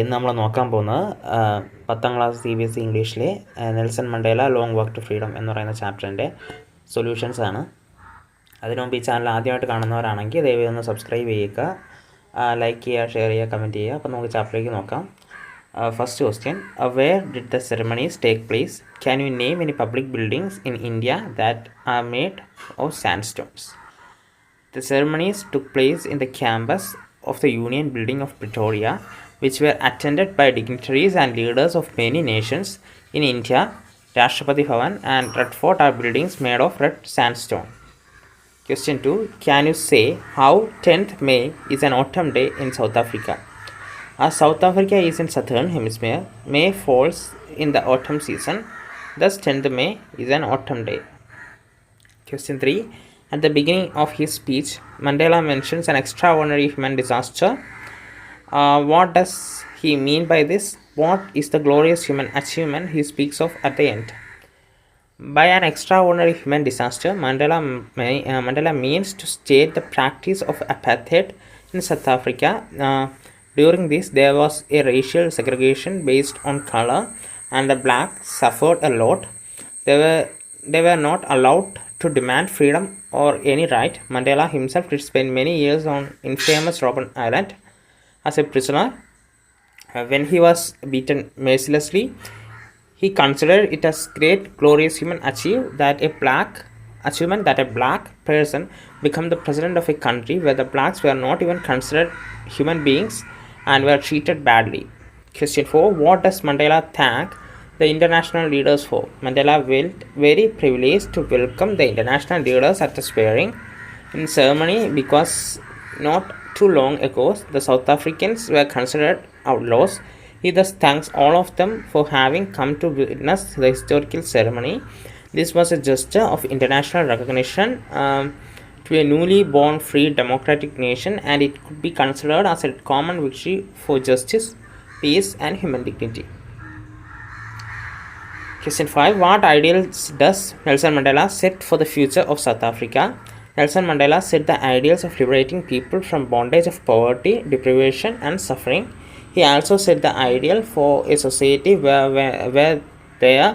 ഇന്ന് നമ്മൾ നോക്കാൻ പോകുന്നത് 10ാം ക്ലാസ് CBSE ഇംഗ്ലീഷിലെ Nelson Mandela long walk to freedom എന്ന് പറയുന്ന ചാപ്റ്ററിൻ്റെ സൊല്യൂഷൻസ് ആണ്. അതിനു മുമ്പ് ഈ ചാനൽ ആദ്യമായിട്ട് കാണുന്നവരാണെങ്കിൽ ദയവായി ഒന്ന് സബ്സ്ക്രൈബ് ചെയ്യുക, ലൈക്ക് ചെയ്യുക, ഷെയർ ചെയ്യുക, കമൻറ്റ് ചെയ്യുക. അപ്പോൾ നമുക്ക് ചാപ്റ്ററിലേക്ക് നോക്കാം. First question, where did the ceremonies take place? Can you name any public buildings in India that are made of sandstones? The ceremonies took place in the campus of the Union Building of Pretoria, which were attended by dignitaries and leaders of many nations. In India, Rashtrapati Bhavan and Red Fort are buildings made of red sandstone. Question 2. Can you say how 10th May is an autumn day in South Africa? As South Africa is in southern hemisphere, May falls in the autumn season. Thus 10th May is an autumn day. Question 3. At the beginning of his speech, Mandela mentions an extraordinary human disaster. What does he mean by this? What is the glorious human achievement he speaks of at the end? By an extraordinary human disaster, Mandela means to state the practice of apartheid in South Africa. During this, there was a racial segregation based on color, and the blacks suffered a lot. They were not allowed to demand freedom or any right. Mandela himself did spend many years on infamous Robben Island as a prisoner. When he was beaten mercilessly, he considered it as great glorious human achievement that a black person become the president of a country where the blacks were not even considered human beings and were treated badly. Question 4. What does Mandela thank the international leaders for? Mandela felt very privileged to welcome the international leaders at the swearing in ceremony because not too long ago the South Africans were considered outlaws. He thus thanks all of them for having come to witness the historical ceremony. This was a gesture of international recognition to a newly born free democratic nation, and it could be considered as a common victory for justice, peace and human dignity. Question 5. What ideals does Nelson Mandela set for the future of South Africa? Nelson Mandela set the ideals of liberating people from bondage of poverty, deprivation and suffering. He also set the ideal for a society where there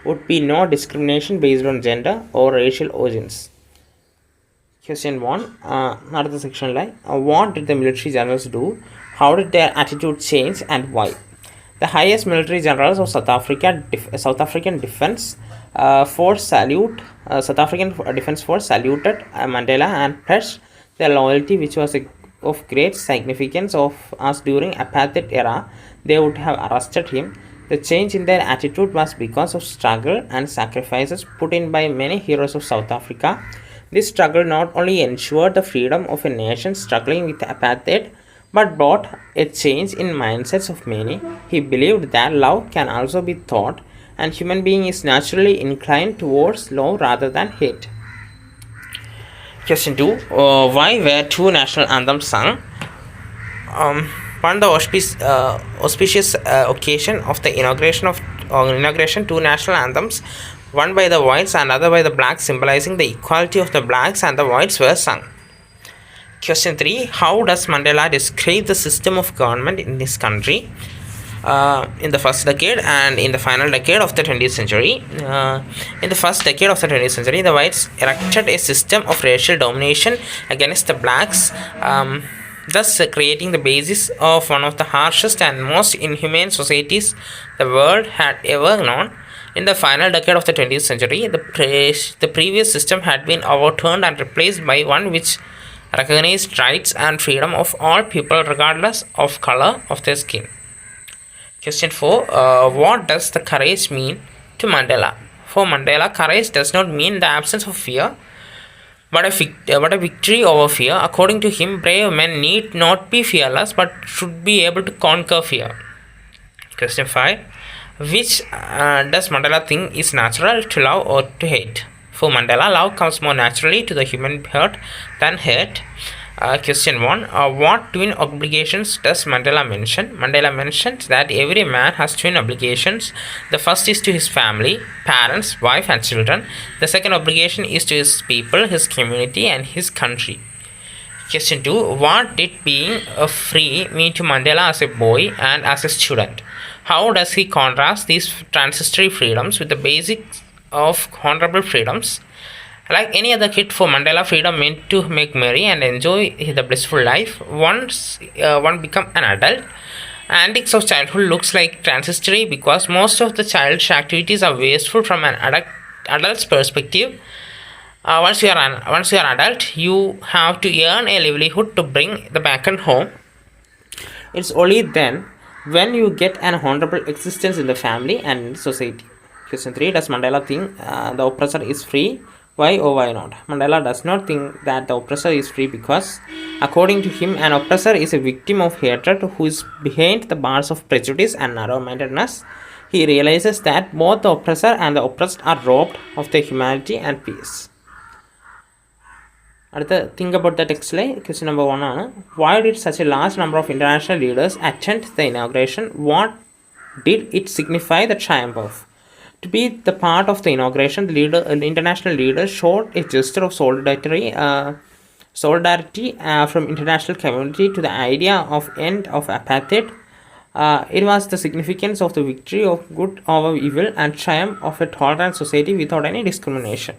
would be no discrimination based on gender or racial origins. Question 1. Another section like, what did the military generals do? How did their attitude change and why? The highest military generals of South African Defence Force saluted Mandela and pledged their loyalty, which was of great significance as during apartheid era they would have arrested him. The change in their attitude was because of struggle and sacrifices put in by many heroes of South Africa. This struggle not only ensured the freedom of a nation struggling with apartheid, but brought a change in mindsets of many. He believed that love can also be taught, and human being is naturally inclined towards love rather than hate. Question 2. Why were two national anthems sung? On the auspicious occasion of the inauguration, two national anthems, one by the whites and other by the blacks, symbolizing the equality of the blacks and the whites, were sung. Question 3. How does Mandela describe the system of government in this country in the first decade and in the final decade of the 20th century? In the first decade of the 20th century, the whites erected a system of racial domination against the blacks, thus creating the basis of one of the harshest and most inhumane societies the world had ever known. In the final decade of the 20th century, the previous system had been overturned and replaced by one which recognized rights and freedom of all people regardless of color of their skin. Question 4. What does the courage mean to Mandela? For Mandela, courage does not mean the absence of fear, but a victory over fear. According to him, brave men need not be fearless but should be able to conquer fear. Question 5. Which does Mandela think is natural, to love or to hate? For Mandela, love comes more naturally to the human heart than hate. Question 1. What twin obligations does Mandela mention? Mandela mentions that every man has twin obligations. The first is to his family, parents, wife and children. The second obligation is to his people, his community and his country. Question 2. What did being free mean to Mandela as a boy and as a student? How does he contrast these transitory freedoms with the basics of honorable freedoms? Like any other kid, for Mandela, freedom meant to make merry and enjoy the blissful life. Once one become an adult, antics of childhood looks like transitory because most of the childish activities are wasteful from an adult's perspective. Once you are adult, you have to earn a livelihood to bring the bacon home. It's only then when you get an honorable existence in the family and in society. Question 3. Does Mandela think the oppressor is free? Why or why not? Mandela does not think that the oppressor is free because, according to him, an oppressor is a victim of hatred who is behind the bars of prejudice and narrow-mindedness. He realizes that both the oppressor and the oppressed are robbed of their humanity and peace. Think about the text. Question number 1 ആണ്. Why did such a large number of international leaders attend the inauguration? What did it signify the triumph of? To be the part of the inauguration, the international leaders showed a gesture of solidarity from international community to the idea of end of apartheid. It was the significance of the victory of good over evil and triumph of a tolerant society without any discrimination.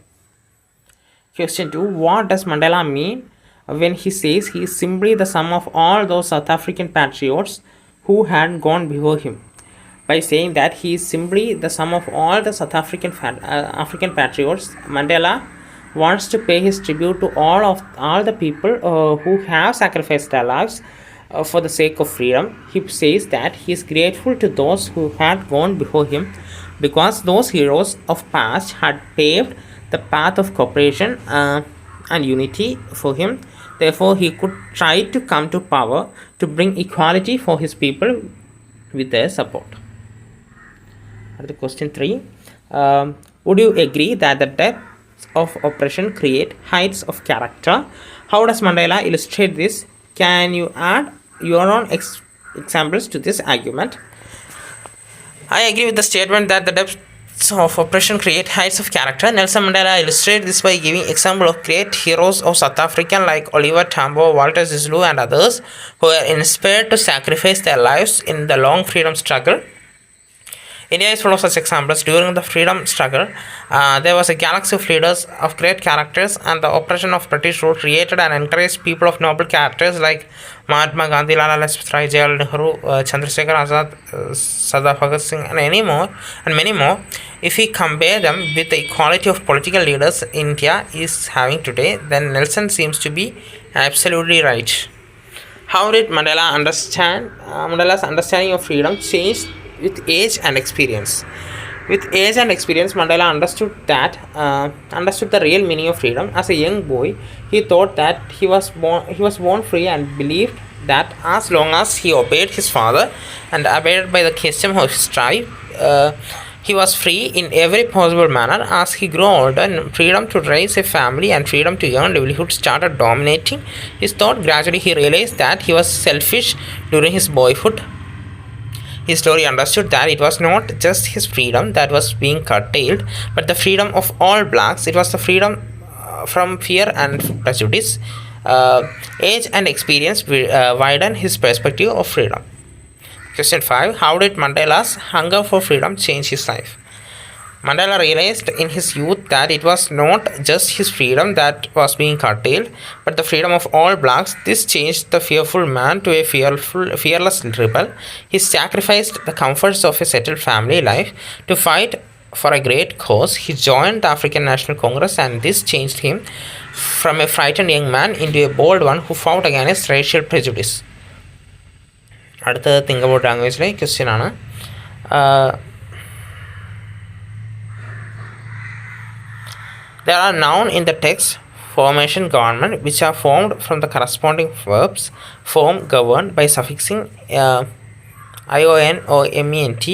Question 2. What does Mandela mean when he says he is simply the sum of all those South African patriots who had gone before him? By saying that he is simply the sum of all the South African patriots, Mandela wants to pay his tribute to all the people who have sacrificed their lives for the sake of freedom. He says that he is grateful to those who had gone before him because those heroes of past had paved the path of cooperation and unity for him. Therefore, he could try to come to power to bring equality for his people with their support. Question 3. Would you agree that the depths of oppression create heights of character? How does Mandela illustrate this? Can you add your own examples to this argument? I agree with the statement that the depths of oppression create heights of character. Nelson Mandela illustrated this by giving example of great heroes of South Africa like Oliver Tambo, Walter Sisulu and others who were inspired to sacrifice their lives in the long freedom struggle. India is full of such examples. During the freedom struggle, there was a galaxy of leaders of great characters, and the oppression of British rule created and encouraged people of noble characters like Mahatma Gandhi, Lala Lajpat Rai, Jawaharlal Nehru, Chandrasekhar Azad, Sardar Bhagat Singh, and many more. If we compare them with the equality of political leaders India is having today, then Nelson seems to be absolutely right. How did Mandela's understanding of freedom change with age and experience? With age and experience, Mandela understood the real meaning of freedom. As a young boy, he thought that he was born free and believed that as long as he obeyed his father and abided by the custom of his tribe, he was free in every possible manner. As he grew older, freedom to raise a family and freedom to earn livelihood started dominating his thought. Gradually, he realized that he was selfish during his boyhood. He slowly understood that it was not just his freedom that was being curtailed, but the freedom of all blacks. It was the freedom from fear and prejudice. Age and experience widened his perspective of freedom. Question 5. How did Mandela's hunger for freedom change his life? Mandela realized in his youth that it was not just his freedom that was being curtailed, but the freedom of all blacks. This changed the fearful man to a fearless rebel. He sacrificed the comforts of a settled family life to fight for a great cause. He joined the African National Congress, and this changed him from a frightened young man into a bold one who fought against racial prejudice. അടുത്തത് think about ലാംഗ്വേജിലെ question ആണ്. There are nouns in the text formation government which are formed from the corresponding verbs form governed by suffixing ion or ment.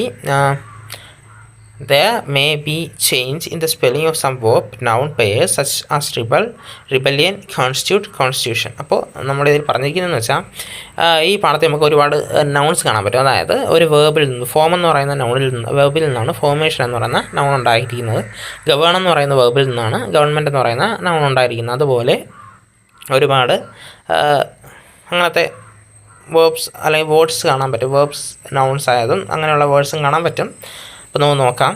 There may be change in the spelling of some verb noun pairs such as rebel, rebellion, constitute, constitution. അപ്പോൾ നമ്മളിതിൽ പറഞ്ഞിരിക്കുന്നതെന്ന് വെച്ചാൽ ഈ പാഠത്തിൽ നമുക്ക് ഒരുപാട് nouns കാണാൻ പറ്റും. അതായത് ഒരു വേർബിൽ നിന്ന് ഫോം എന്ന് പറയുന്ന വേർബിൽ നിന്നാണ് ഫോർമേഷൻ എന്ന് പറയുന്ന നൗൺ ഉണ്ടായിരിക്കുന്നത്. ഗവേൺ എന്ന് പറയുന്ന വേർബിൽ നിന്നാണ് ഗവൺമെൻറ് എന്ന് പറയുന്ന നൗൺ ഉണ്ടായിരിക്കുന്നത്. അതുപോലെ ഒരുപാട് അങ്ങനത്തെ വേർബ്സ് അല്ലെങ്കിൽ വേർഡ്സ് കാണാൻ പറ്റും. വേർബ്സ് നൗൺസ് ആയതും അങ്ങനെയുള്ള വേർഡ്സും കാണാൻ പറ്റും. അപ്പോൾ നമുക്ക് നോക്കാം.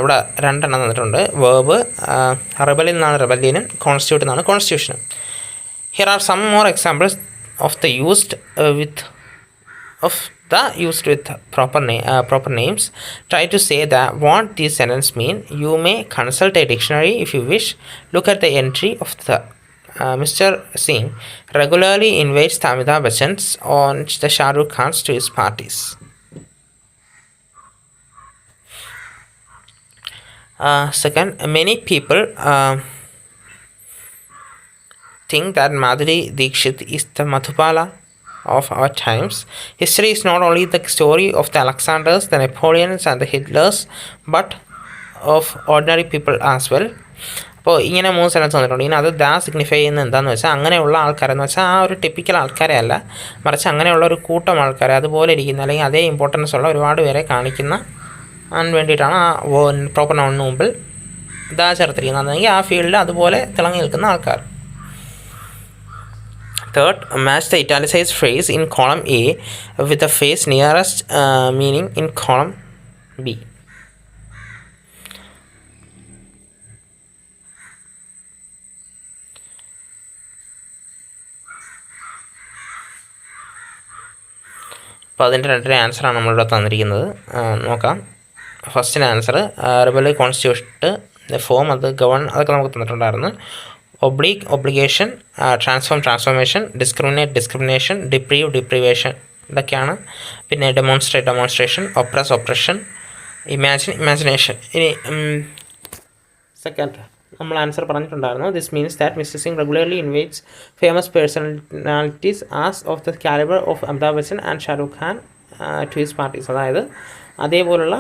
ഇവിടെ 2 എണ്ണം തന്നിട്ടുണ്ട്. വേർബ് റെബലിൽ നിന്നാണ് റെബല്യനും, കോൺസ്റ്റിറ്റ്യൂട്ട് നിന്നാണ് കോൺസ്റ്റിറ്റ്യൂഷനും. Here are some more examples of the used with proper names. Try to say what these sentences mean. You may consult a dictionary if you wish. Look at the entry of the Mr. Singh regularly invites Amitabh Bachchan on the Shah Rukh Khans to his parties. Second, many people think that Madhuri Dixit is the Madhubala of our times. History is not only the story of the Alexanders, the Napoleons and the Hitlers, but of ordinary people as well. അപ്പോൾ ഇങ്ങനെ 3 sentence വന്നിട്ടുണ്ട്. ഇനി അത് signify ചെയ്യുന്നത് എന്താണെന്ന് വെച്ചാൽ, അങ്ങനെയുള്ള ആൾക്കാരെന്ന് വെച്ചാൽ ആ ഒരു ടിപ്പിക്കൽ ആൾക്കാരെ അല്ല, മറിച്ച് അങ്ങനെയുള്ള ഒരു കൂട്ടം ആൾക്കാരെ, അതുപോലെ ഇരിക്കുന്ന അല്ലെങ്കിൽ അതേ ഇമ്പോർട്ടൻസ് ഉള്ള ഒരുപാട് പേരെ കാണിക്കുന്ന വേണ്ടിയിട്ടാണ് ആ പ്രോപ്പർ നൗണിന് മുമ്പിൽ ചേർത്തിരിക്കുന്നത്. അതെങ്കിൽ ആ ഫീൽഡിൽ അതുപോലെ തിളങ്ങി നിൽക്കുന്ന ആൾക്കാർ. Third, match the italicized phrase in column A with the phrase nearest meaning in column B. അപ്പോൾ അതിൻ്റെ 2 ആൻസറാണ് നമ്മളിവിടെ തന്നിരിക്കുന്നത്. നോക്കാം. ഫസ്റ്റിൻ്റെ ആൻസർ റിബൽ കോൺസ്റ്റിറ്റ്യൂട്ട് ഫോം, അത് ഗവൺ, അതൊക്കെ നമുക്ക് തന്നിട്ടുണ്ടായിരുന്നു. ഒബ്ലീഗ് ഒബ്ലിഗേഷൻ, ട്രാൻസ്ഫോർമേഷൻ, ഡിസ്ക്രിമിനേഷൻ, ഡിപ്രീവേഷൻ, ഇതൊക്കെയാണ്. പിന്നെ ഡെമോൺസ്ട്രേഷൻ, ഒപ്രഷൻ, ഇമാജിനേഷൻ. ഇനി സെക്കൻഡ് നമ്മൾ ആൻസർ പറഞ്ഞിട്ടുണ്ടായിരുന്നു. This means that mister Singh regularly invites famous personalities as of the calibre of Amitabh Bachchan and Shahrukh Khan to his parties. അതായത് അതേപോലുള്ള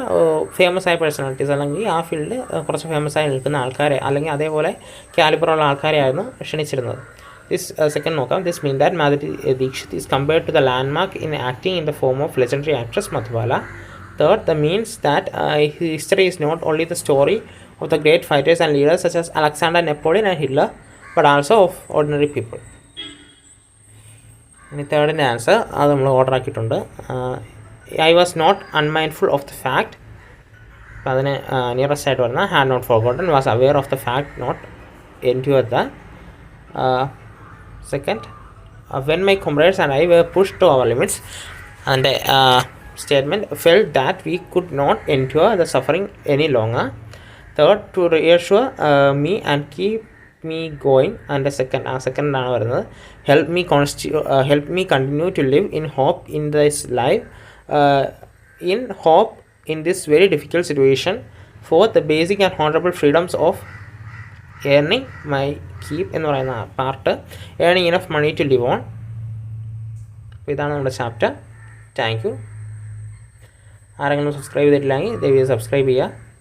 ഫേമസ് ആയ പേഴ്സണാലിറ്റീസ് അല്ലെങ്കിൽ ആ ഫീൽഡിൽ കുറച്ച് ഫേമസ് ആയി നിൽക്കുന്ന ആൾക്കാരെ അല്ലെങ്കിൽ അതേപോലെ കാലിബറുള്ള ആൾക്കാരെ ആയിരുന്നു ക്ഷണിച്ചിരുന്നത്. ദിസ് സെക്കൻഡ് നോക്കാം. This mean that Madhuri Dixit is compared to the landmark in acting in the form of legendary actress Madhubala. Third, the means that history is not only the story of the great fighters and leaders such as Alexander, Napoleon and Hitler, but also of ordinary people. ഇനി തേർഡിൻ്റെ answer അത് നമ്മൾ order ആക്കിയിട്ടുണ്ട്. I was not unmindful of the fact, അപ്പോൾ അതിന് nearest ആയിട്ട് വരുന്ന had not forgotten, was aware of the fact, not endured the. Second, when my comrades and I were pushed to our limits, അതിൻ്റെ statement felt that we could not endure the suffering any longer. Third, to reassure me and keep me going. And the second ആണ് വരുന്നത് help me continue to live in hope in this life, in hope in this very difficult situation. Fourth, the basic and honorable freedoms of earning my keep എന്ന് പറയുന്ന part, earning enough money to live on. ഇതാണ് നമ്മുടെ chapter. Thank you. ആരെങ്കിലും subscribe ചെയ്തിട്ടില്ലെങ്കിൽ ദയവായി subscribe ചെയ്യുക.